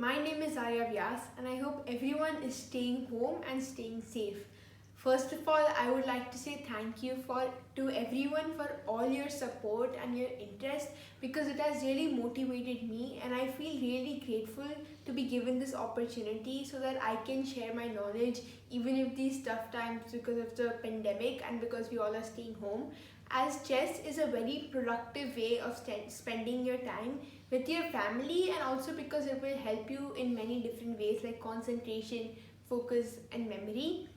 My name is Arya Vyas and I hope everyone is staying home and staying safe. First of all, I would like to say thank you to everyone for all your support and your interest because it has really motivated me and I feel really grateful to be given this opportunity so that I can share my knowledge even if these tough times because of the pandemic and because we all are staying home. As chess is a very productive way of spending your time with your family and also because it will help you in many different ways like concentration, focus and memory.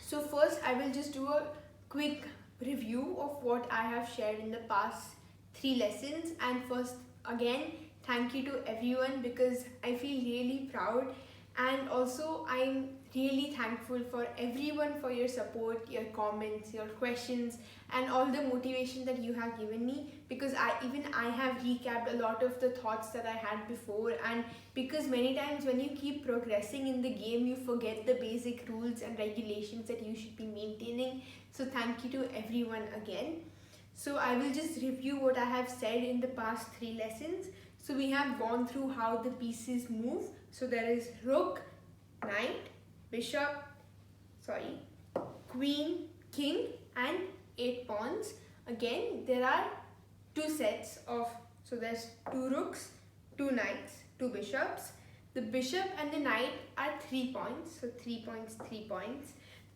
So first I will just do a quick review of what I have shared in the past 3 lessons, and first again thank you to everyone because I feel really proud, and also I'm really thankful for everyone for your support, your comments, your questions and all the motivation that you have given me because I have recapped a lot of the thoughts that I had before, and because many times when you keep progressing in the game you forget the basic rules and regulations that you should be maintaining. So thank you to everyone again. So I will just review what I have said in the past 3 lessons. So we have gone through how the pieces move. So there is rook, knight, bishop, queen, king and 8 pawns. Again there are 2 sets of, so there's 2 rooks, 2 knights, 2 bishops. The bishop and the knight are 3 points, so 3 points, 3 points.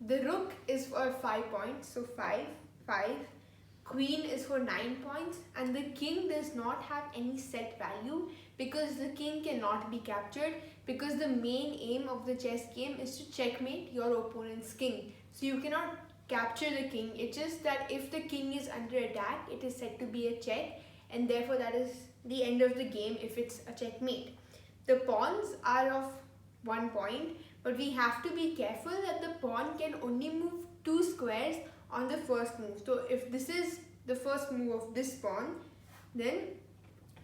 The rook is for 5 points, so 5, 5. Queen is for 9 points and the king does not have any set value because the king cannot be captured because the main aim of the chess game is to checkmate your opponent's king. So you cannot capture the king, it's just that if the king is under attack it is said to be a check and therefore that is the end of the game if it's a checkmate. The pawns are of 1 point, but we have to be careful that the pawn can only move 2 squares on the first move. So if this is the first move of this pawn, then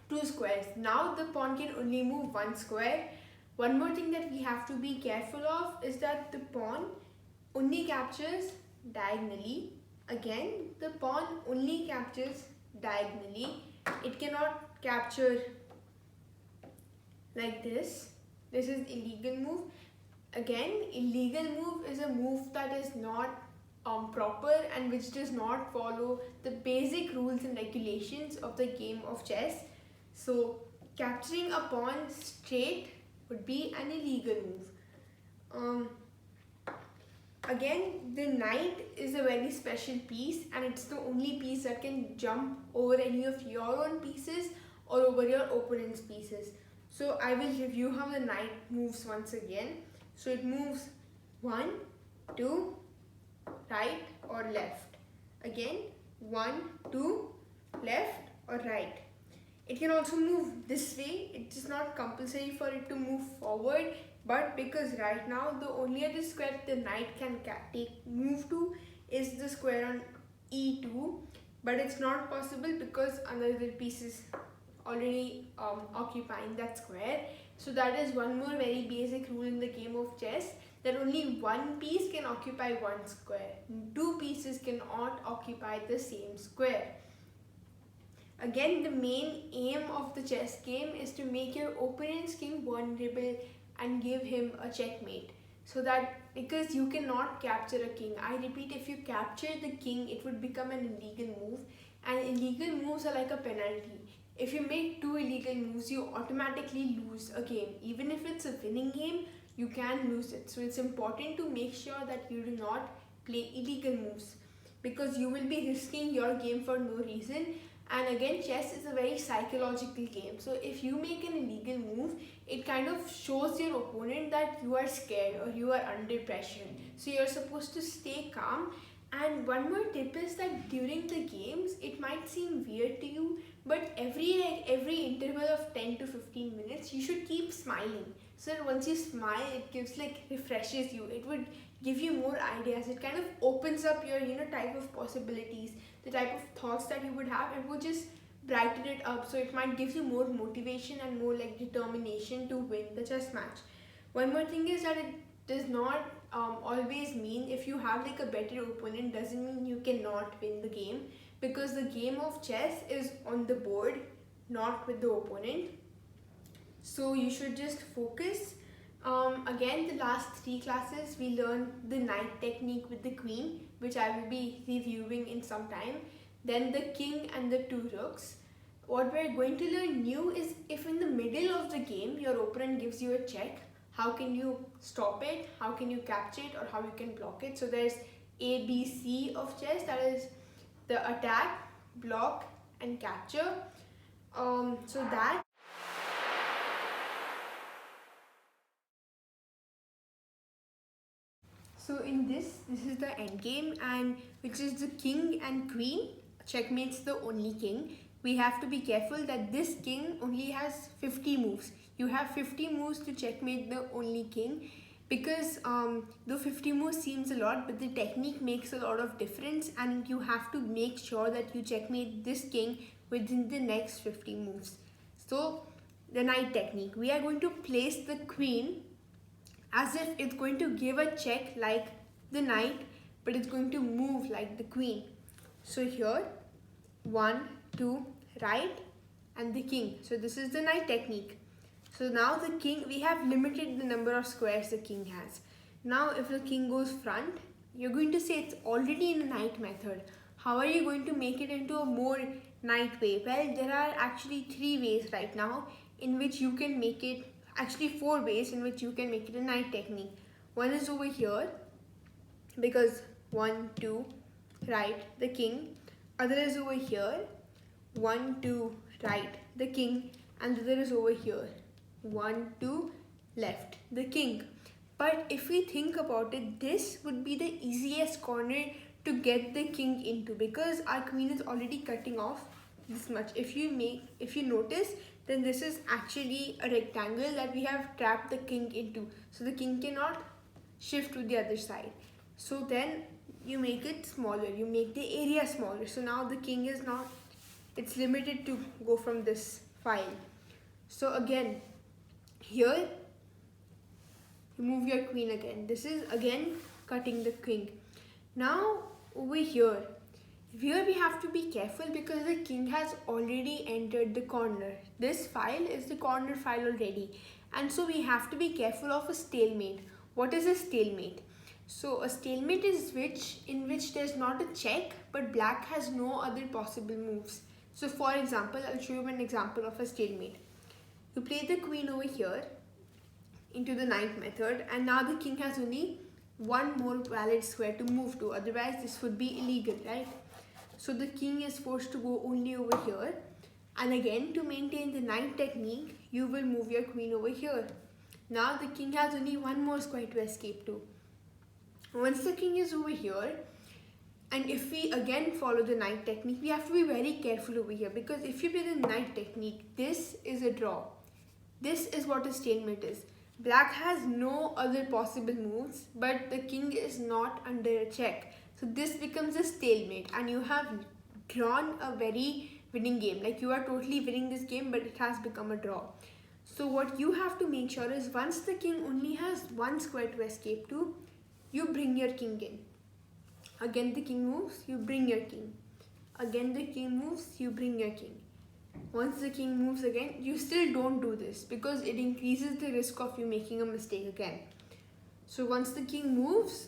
2 squares. Now the pawn can only move 1 square. One more thing that we have to be careful of is that the pawn only captures diagonally. Again, the pawn only captures diagonally. It cannot capture like this. This is illegal move. Again, illegal move is a move that is not proper and which does not follow the basic rules and regulations of the game of chess. So capturing a pawn straight would be an illegal move. Again, the knight is a very special piece and it's the only piece that can jump over any of your own pieces or over your opponent's pieces. So I will review how the knight moves once again. So it moves 1, 2, right or left. Again 1, 2, left or right. It can also move this way. It is not compulsory for it to move forward, but because right now the only other square the knight can move to is the square on e2, but it's not possible because another piece is already occupying that square. So that is one more very basic rule in the game of chess, that only one piece can occupy one square. 2 pieces cannot occupy the same square. Again, the main aim of the chess game is to make your opponent's king vulnerable and give him a checkmate. So that because you cannot capture a king. I repeat, if you capture the king, it would become an illegal move, and illegal moves are like a penalty. If you make 2 illegal moves, you automatically lose a game. Even if it's a winning game, you can lose it. So it's important to make sure that you do not play illegal moves because you will be risking your game for no reason. And again, chess is a very psychological game. So if you make an illegal move, it kind of shows your opponent that you are scared or you are under pressure. So you're supposed to stay calm. And one more tip is that during the games, it might seem weird to you, but every interval of 10 to 15 minutes, you should keep smiling. So once you smile, it gives refreshes you. It would give you more ideas. It kind of opens up your type of possibilities, the type of thoughts that you would have. It would just brighten it up. So it might give you more motivation and more determination to win the chess match. One more thing is that it does not always mean if you have a better opponent doesn't mean you cannot win the game, because the game of chess is on the board, not with the opponent. So you should just focus. Again, the last 3 classes we learned the knight technique with the queen, which I will be reviewing in some time. Then the king and the 2 rooks. What we're going to learn new is if in the middle of the game your opponent gives you a check, how can you stop it, how can you capture it, or how you can block it. So there's A, B, C of chess, that is the attack, block, and capture. So that. So in this is the end game, and which is the king and queen. Checkmate's the only king. We have to be careful that this king only has 50 moves. You have 50 moves to checkmate the only king, because though 50 moves seems a lot, but the technique makes a lot of difference, and you have to make sure that you checkmate this king within the next 50 moves. So the knight technique, we are going to place the queen as if it's going to give a check like the knight, but it's going to move like the queen. So here, 1, 2, right, and the king. So this is the knight technique. So now the king, we have limited the number of squares the king has. Now if the king goes front, you're going to say it's already in a knight method. How are you going to make it into a more knight way? Well, there are actually 3 ways right now in which you can make it, actually 4 ways in which you can make it a knight technique. One is over here, because 1, 2, right, the king. Other is over here, 1, 2, right, the king. And the other is over here, 1, 2, left, the king. But if we think about it, this would be the easiest corner to get the king into, because our queen is already cutting off this much. If you notice, then this is actually a rectangle that we have trapped the king into. So the king cannot shift to the other side. So then you make it smaller, you make the area smaller. So now the king is not, it's limited to go from this file. So again, here you move your queen again. This is again cutting the king. Now over here we have to be careful because the king has already entered the corner. This file is the corner file already, and so we have to be careful of a stalemate. What is a stalemate? So a stalemate is in which there's not a check, but black has no other possible moves. So for example, I'll show you an example of a stalemate. You play the queen over here into the knight method, and now the king has only one more valid square to move to, otherwise this would be illegal, right? So the king is forced to go only over here, and again to maintain the knight technique, you will move your queen over here. Now the king has only one more square to escape to. Once the king is over here, and if we again follow the knight technique, we have to be very careful over here, because if you play the knight technique, this is a draw. This is what a stalemate is. Black has no other possible moves, but the king is not under a check. So this becomes a stalemate, and you have drawn a very winning game. Like, you are totally winning this game, but it has become a draw. So what you have to make sure is, once the king only has one square to escape to, you bring your king in. Again the king moves, you bring your king. Again the king moves, you bring your king. Once the king moves again, you still don't do this because it increases the risk of you making a mistake again. So once the king moves,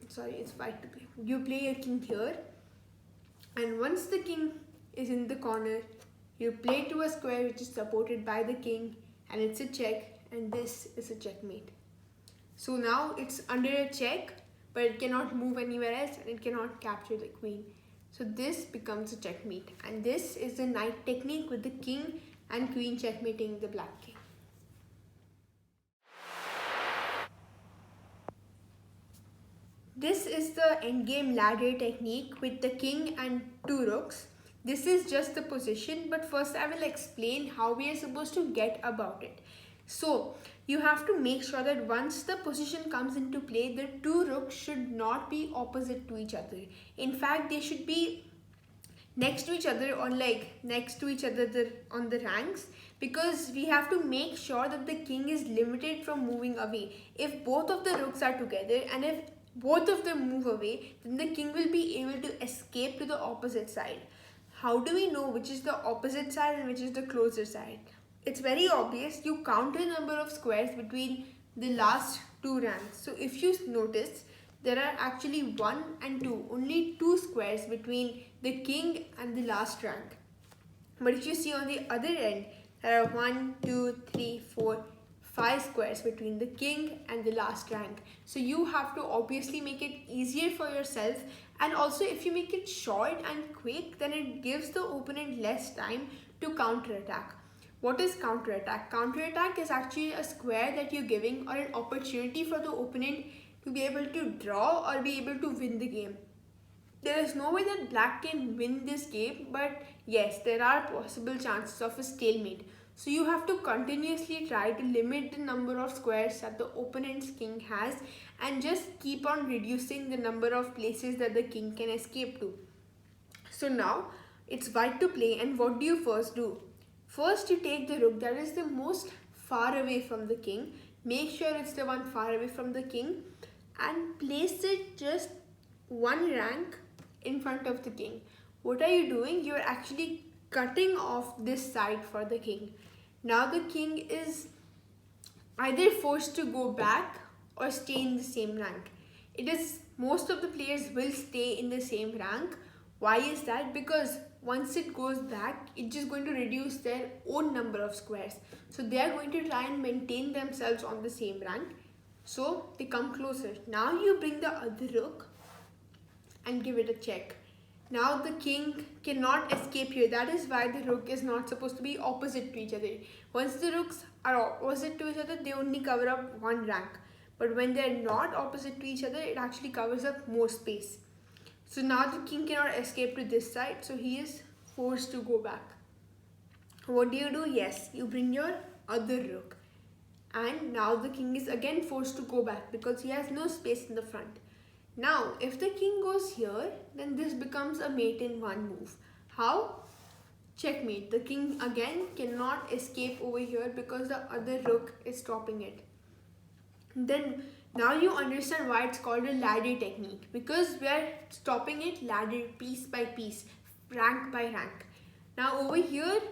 it's white to play. You play your king here, and once the king is in the corner, you play to a square which is supported by the king, and it's a check, and this is a checkmate. So now it's under a check, but it cannot move anywhere else, and it cannot capture the queen. So this becomes a checkmate, and this is the knight technique with the king and queen checkmating the black king. This is the endgame ladder technique with the king and 2 rooks. This is just the position, but first I will explain how we are supposed to get about it. So you have to make sure that once the position comes into play, the 2 rooks should not be opposite to each other. In fact, they should be next to each other, or like next to each other on the ranks, because we have to make sure that the king is limited from moving away. If both of the rooks are together and if both of them move away, then the king will be able to escape to the opposite side. How do we know which is the opposite side and which is the closer side? it's very obvious. You count the number of squares between the last two ranks. So if you notice, there are actually 1 and 2, only 2 squares between the king and the last rank. But if you see on the other end, there are 1, 2, 3, 4, 5 squares between the king and the last rank. So you have to obviously make it easier for yourself, and also if you make it short and quick, then it gives the opponent less time to counterattack. What is counterattack? Counterattack is actually a square that you're giving, or an opportunity for the opponent to be able to draw or be able to win the game. There is no way that black can win this game, but yes, there are possible chances of a stalemate. So you have to continuously try to limit the number of squares that the opponent's king has, and just keep on reducing the number of places that the king can escape to. So now it's white to play, and what do you first do? First you take the rook that is the most far away from the king. Make sure it's the one far away from the king, and place it just one rank in front of the king. What are you doing? You're actually cutting off this side for the king. Now the king is either forced to go back or stay in the same rank. It is, most of the players will stay in the same rank. Why is that? Because once it goes back, it's just going to reduce their own number of squares. So they are going to try and maintain themselves on the same rank. So they come closer. Now you bring the other rook and give it a check. Now the king cannot escape here. That is why the rook is not supposed to be opposite to each other. Once the rooks are opposite to each other, they only cover up one rank. But when they are not opposite to each other, it actually covers up more space. So now the king cannot escape to this side, so he is forced to go back. What do? Yes, you bring your other rook. And now the king is again forced to go back because he has no space in the front. Now, if the king goes here, then this becomes a mate in one move. How? Checkmate. The king again cannot escape over here because the other rook is stopping it. Then now you understand why it's called a ladder technique, because we are stopping it ladder, piece by piece, rank by rank. Now over here,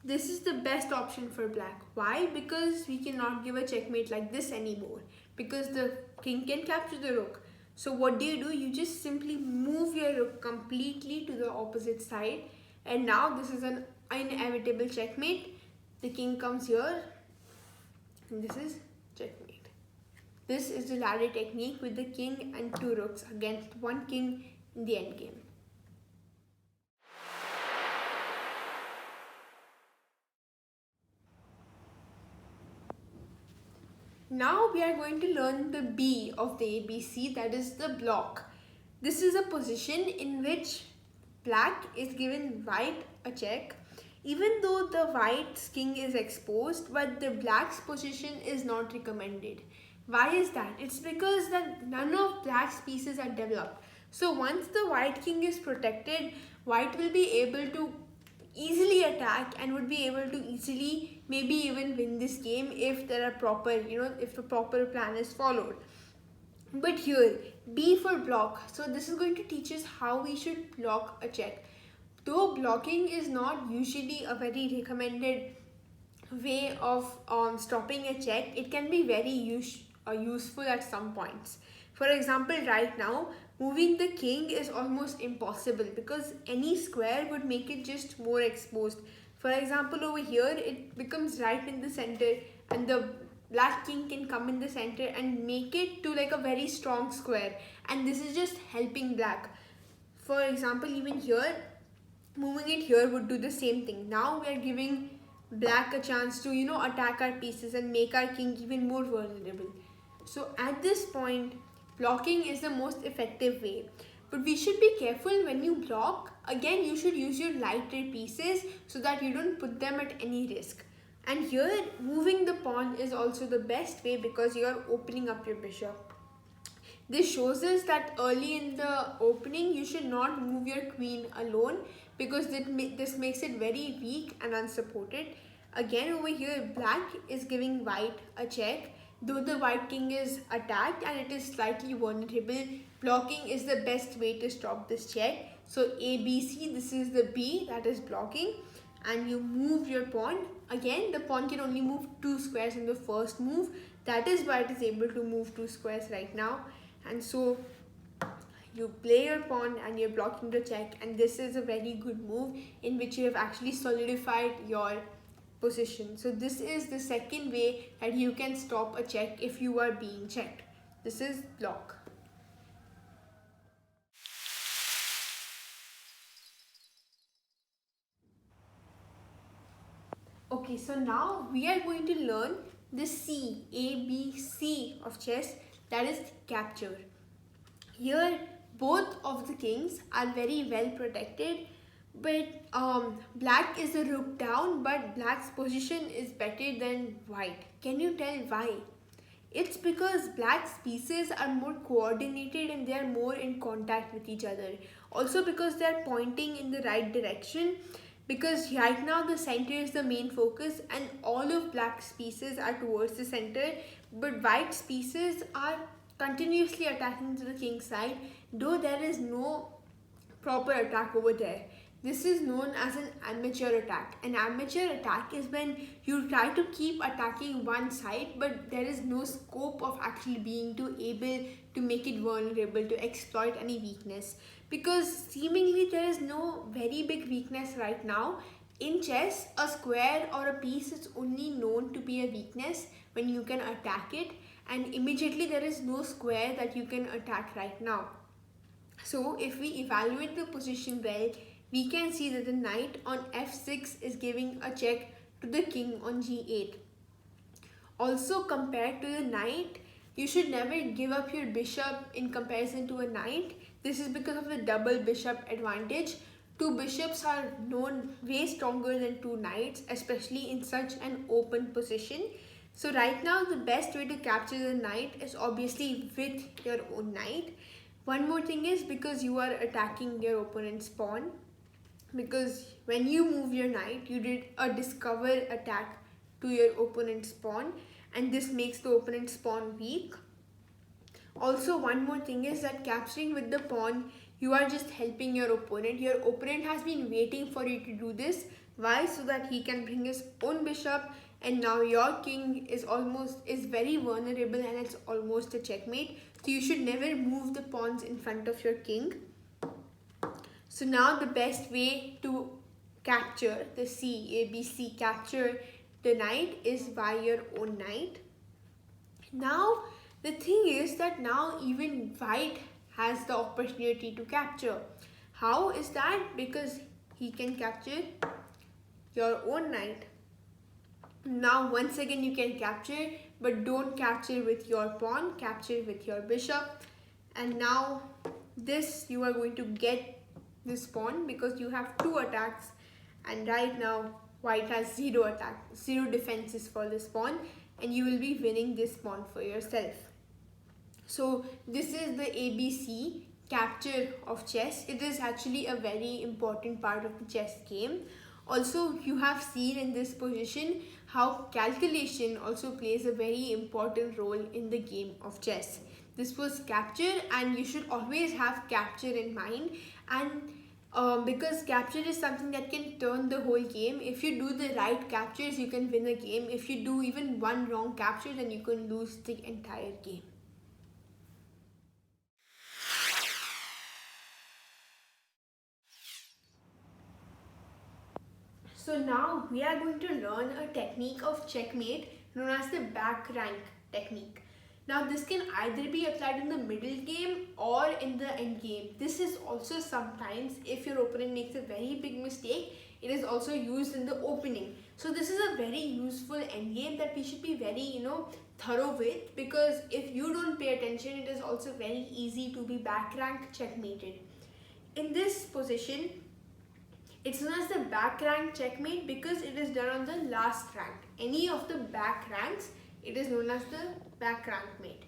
this is the best option for black. Why? Because we cannot give a checkmate like this anymore, because the king can capture the rook. So what do? You just simply move your rook completely to the opposite side, and now this is an inevitable checkmate. The king comes here, and this is checkmate. This is the ladder technique with the king and two rooks against one king in the endgame. Now we are going to learn the B of the ABC, that is the block. This is a position in which black is given white a check, even though the white's king is exposed, but the black's position is not recommended. Why is that? It's because that none of black's pieces are developed. So once the white king is protected, white will be able to easily attack and would be able to easily maybe even win this game if there are proper, if a proper plan is followed. But here, B for block. So this is going to teach us how we should block a check. Though blocking is not usually a very recommended way of stopping a check, it can be very useful at some points. For example, right now, moving the king is almost impossible because any square would make it just more exposed. For example, over here, it becomes right in the center, and the black king can come in the center and make it to like a very strong square, and this is just helping black. For example, even here, moving it here would do the same thing. Now we are giving black a chance to attack our pieces and make our king even more vulnerable. So at this point, blocking is the most effective way. But we should be careful when you block. Again, you should use your lighter pieces so that you don't put them at any risk. And here, moving the pawn is also the best way because you are opening up your bishop. This shows us that early in the opening, you should not move your queen alone because this makes it very weak and unsupported. Again, over here, black is giving white a check. Though the white king is attacked and it is slightly vulnerable, blocking is the best way to stop this check. So A, B, C, this is the B, that is blocking. and you move your pawn. Again, the pawn can only move 2 squares in the first move. That is why it is able to move 2 squares right now. And so you play your pawn and you're blocking the check, and this is a very good move in which you have actually solidified your position. So this is the second way that you can stop a check if you are being checked. This is block. Okay, so now we are going to learn the C, A, B, C of chess, that is capture. Here, both of the kings are very well protected, but black is a rook down, but black's position is better than white. Can you tell why? It's because black's pieces are more coordinated and they are more in contact with each other. Also because they are pointing in the right direction, because right now the center is the main focus and all of black's pieces are towards the center, but white's pieces are continuously attacking to the king's side, though there is no proper attack over there. This is known as an amateur attack. An amateur attack is when you try to keep attacking one side, but there is no scope of actually being able to make it vulnerable, to exploit any weakness. Because seemingly there is no very big weakness right now. In chess, a square or a piece is only known to be a weakness when you can attack it, and immediately there is no square that you can attack right now. So if we evaluate the position well, we can see that the knight on f6 is giving a check to the king on g8. Also, compared to the knight, you should never give up your bishop in comparison to a knight. This is because of the double bishop advantage. Two bishops are known way stronger than two knights, especially in such an open position. So right now, the best way to capture the knight is obviously with your own knight. One more thing is because you are attacking your opponent's pawn. Because when you move your knight, you did a discover attack to your opponent's pawn, and this makes the opponent's pawn weak. Also, one more thing is that capturing with the pawn, you are just helping your opponent. Your opponent has been waiting for you to do this. Why? So that he can bring his own bishop, and now your king is very vulnerable and it's almost a checkmate. So you should never move the pawns in front of your king. So now the best way to capture the ABC, capture the knight, is by your own knight. Now the thing is that now even white has the opportunity to capture. How is that? Because he can capture your own knight. Now once again you can capture, but don't capture with your pawn, capture with your bishop. And now this, you are going to get this pawn because you have two attacks, and right now white has zero defenses for this pawn, and you will be winning this pawn for yourself. So this is the ABC capture of chess. It is actually a very important part of the chess game. Also, you have seen in this position how calculation also plays a very important role in the game of chess. This was capture, and you should always have capture in mind, and because capture is something that can turn the whole game. If you do the right captures, you can win a game. If you do even one wrong capture, then you can lose the entire game. So now we are going to learn a technique of checkmate known as the back rank technique. Now this can either be applied in the middle game or in the end game. This is also sometimes, if your opponent makes a very big mistake, it is also used in the opening. So this is a very useful end game that we should be very thorough with, because if you don't pay attention, it is also very easy to be back rank checkmated. In this position, it's known as the back rank checkmate because it is done on the last rank. Any of the back ranks, it is known as the back rank mate.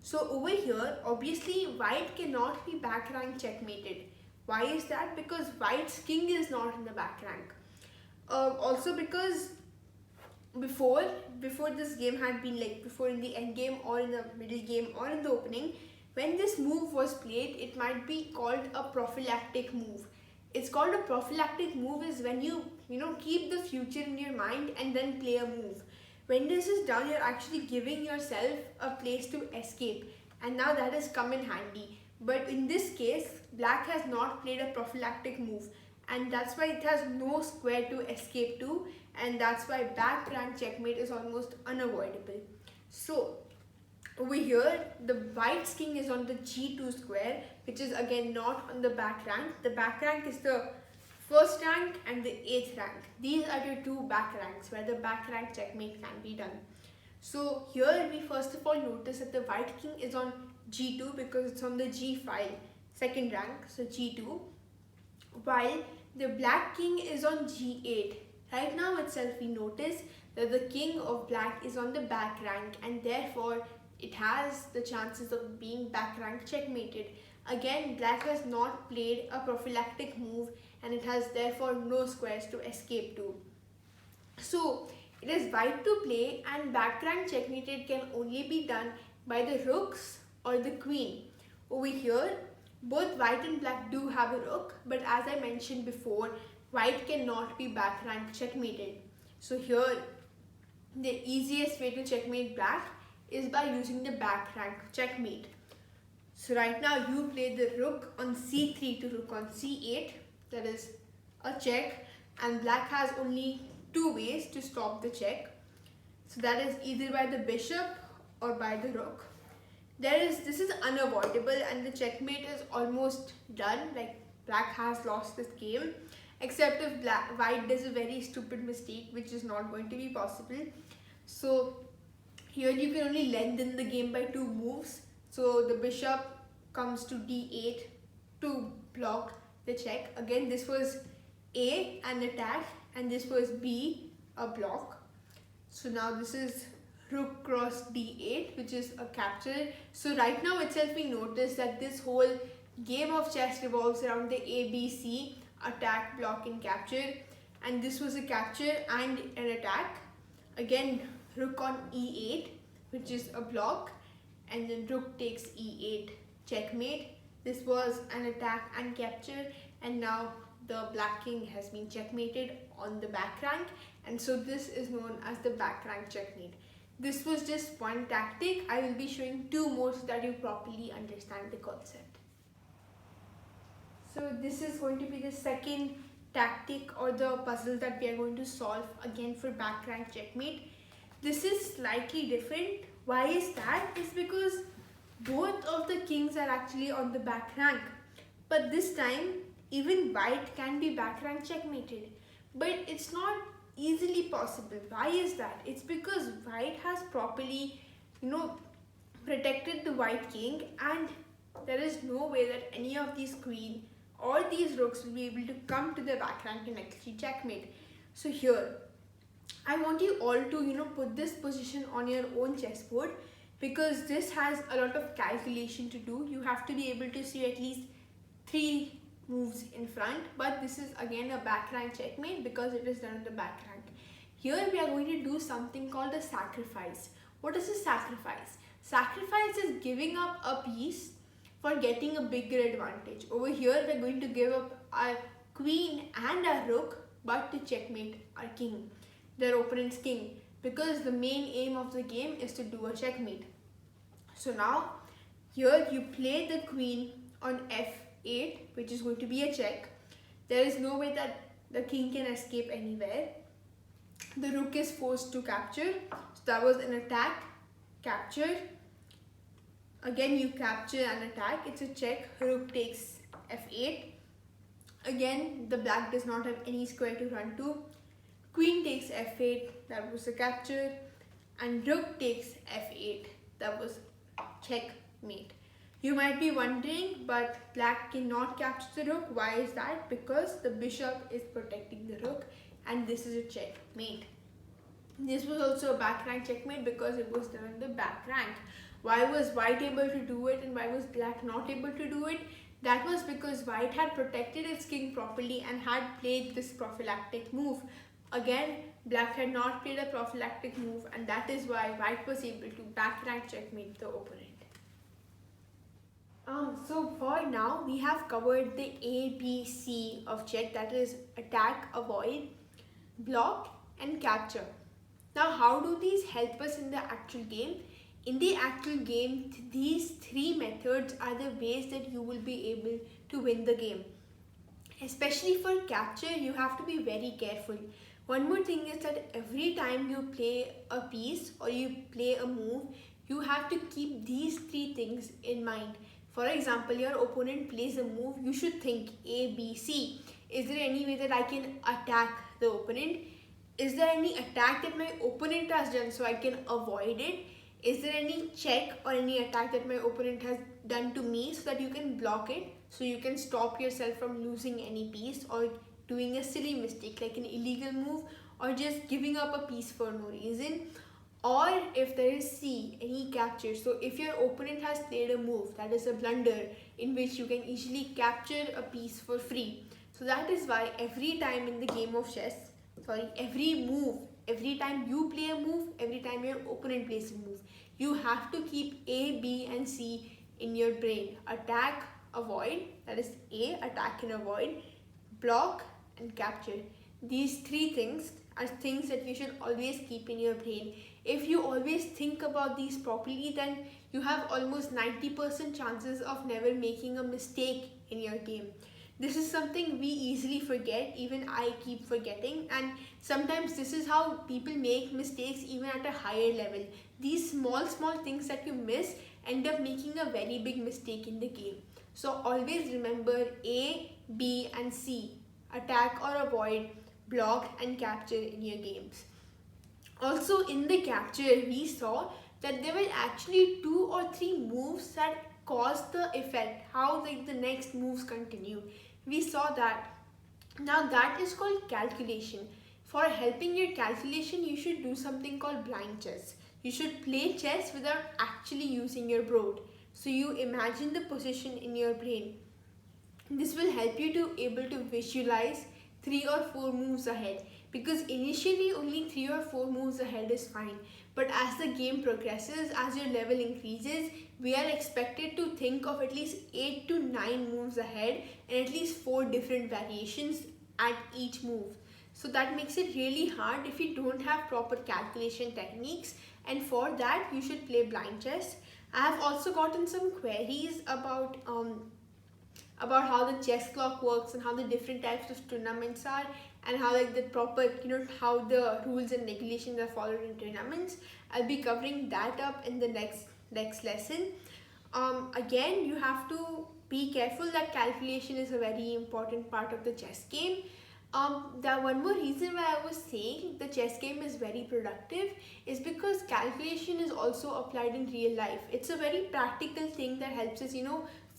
So over here, obviously white cannot be back rank checkmated. Why is that? Because white's king is not in the back rank. Also because before this game had been before in the end game or in the middle game or in the opening, when this move was played, it might be called a prophylactic move. it's called a prophylactic move is when you keep the future in your mind and then play a move. When this is done, you're actually giving yourself a place to escape, and now that has come in handy. But in this case, black has not played a prophylactic move, and that's why it has no square to escape to, and that's why back rank checkmate is almost unavoidable. So over here, the white's king is on the g2 square, which is again not on the back rank. The back rank is the first rank and the 8th rank. These are your two back ranks where the back rank checkmate can be done. So here we first of all notice that the white king is on g2 because it's on the g file, second rank, so g2, while the black king is on g8. Right now itself we notice that the king of black is on the back rank, and therefore it has the chances of being back rank checkmated. Again, black has not played a prophylactic move, and it has therefore no squares to escape to. So it is white to play, and back rank checkmated can only be done by the rooks or the queen. Over here, both white and black do have a rook, but as I mentioned before, white cannot be back rank checkmated. So here, the easiest way to checkmate black is by using the back rank checkmate. So right now you play the rook on c3 to rook on c8, that is a check, and black has only two ways to stop the check. So that is either by the bishop or by the rook. This is unavoidable, and the checkmate is almost done, like black has lost this game, except if white does a very stupid mistake, which is not going to be possible. So here you can only lengthen the game by two moves. So the bishop comes to d8 to block the check. Again, this was A, an attack, and this was B, a block. So now this is rook cross d8, which is a capture. So right now itself we notice that this whole game of chess revolves around the ABC, attack, block and capture, and this was a capture and an attack. Again, rook on e8, which is a block, and then rook takes e8, checkmate. This was an attack and capture, and now the black king has been checkmated on the back rank, and so this is known as the back rank checkmate. This was just one tactic. I will be showing two more so that you properly understand the concept. So this is going to be the second tactic or the puzzle that we are going to solve again for back rank checkmate. This is slightly different. Why is that? It's because both of the kings are actually on the back rank, but this time even white can be back rank checkmated, but it's not easily possible. Why is that? It's because white has properly protected the white king, and there is no way that any of these queen or these rooks will be able to come to the back rank and actually checkmate. So here I want you all to put this position on your own chessboard, because this has a lot of calculation to do. You have to be able to see at least 3 moves in front, but this is again a back rank checkmate because it is done in the back rank. Here we are going to do something called a sacrifice. What is a sacrifice? Sacrifice is giving up a piece for getting a bigger advantage. Over here we are going to give up our queen and our rook, but to checkmate our king, their opponent's king, because the main aim of the game is to do a checkmate. So now here you play the queen on f8, which is going to be a check. There is no way that the king can escape anywhere. The rook is forced to capture. So that was an attack, capture. Again you capture and attack. It's a check. Rook takes f8. Again the black does not have any square to run to. Queen takes f8. That was a capture. And rook takes f8. That was checkmate. You might be wondering, but black cannot capture the rook. Why is that? Because the bishop is protecting the rook, and this is a checkmate. This was also a back rank checkmate because it was done in the back rank. Why was white able to do it and why was black not able to do it? That was because white had protected its king properly and had played this prophylactic move. Again, black had not played a prophylactic move, and that is why white was able to back rank checkmate the opponent. So for now, we have covered the ABC of chess, that is attack, avoid, block, and capture. Now, how do these help us in the actual game? In the actual game, these three methods are the ways that you will be able to win the game. Especially for capture, you have to be very careful. One more thing is that every time you play a piece or you play a move, you have to keep these three things in mind. For example, your opponent plays a move, you should think A, B, C. Is there any way that I can attack the opponent? Is there any attack that my opponent has done so I can avoid it? Is there any check or any attack that my opponent has done to me so that you can block it, so you can stop yourself from losing any piece or doing a silly mistake like an illegal move or just giving up a piece for no reason? Or if there is C, any capture. So if your opponent has played a move that is a blunder in which you can easily capture a piece for free. So that is why every time in the game of chess, every time you play a move, every time your opponent plays a move, you have to keep A, B and C in your brain. Attack, avoid, that is A, attack and avoid, block and capture. These three things are things that you should always keep in your brain. If you always think about these properly, then you have almost 90% chances of never making a mistake in your game. This is something we easily forget, even I keep forgetting, and sometimes this is how people make mistakes even at a higher level. These small things that you miss end up making a very big mistake in the game. So always remember A, B and C, attack or avoid, block and capture in your games. Also in the capture, we saw that there were actually 2 or 3 moves that caused the effect, how the next moves continue. We saw that. Now that is called calculation. For helping your calculation, you should do something called blind chess. You should play chess without actually using your board. So you imagine the position in your brain. This will help you to able to visualize 3 or 4 moves ahead, because initially only 3 or 4 moves ahead is fine, but as the game progresses, as your level increases, we are expected to think of at least 8 to 9 moves ahead and at least 4 different variations at each move. So that makes it really hard if you don't have proper calculation techniques, and for that you should play blind chess. I have also gotten some queries about how the chess clock works and how the different types of tournaments are, and how the proper, how the rules and regulations are followed in tournaments. I'll be covering that up in the next lesson. Again, you have to be careful that calculation is a very important part of the chess game. The one more reason why I was saying the chess game is very productive is because calculation is also applied in real life. It's a very practical thing that helps us,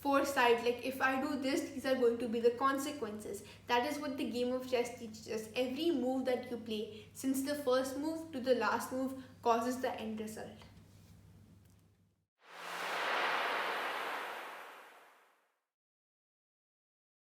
foresight, like if I do this, these are going to be the consequences. That is what the game of chess teaches us. Every move that you play, since the first move to the last move, causes the end result.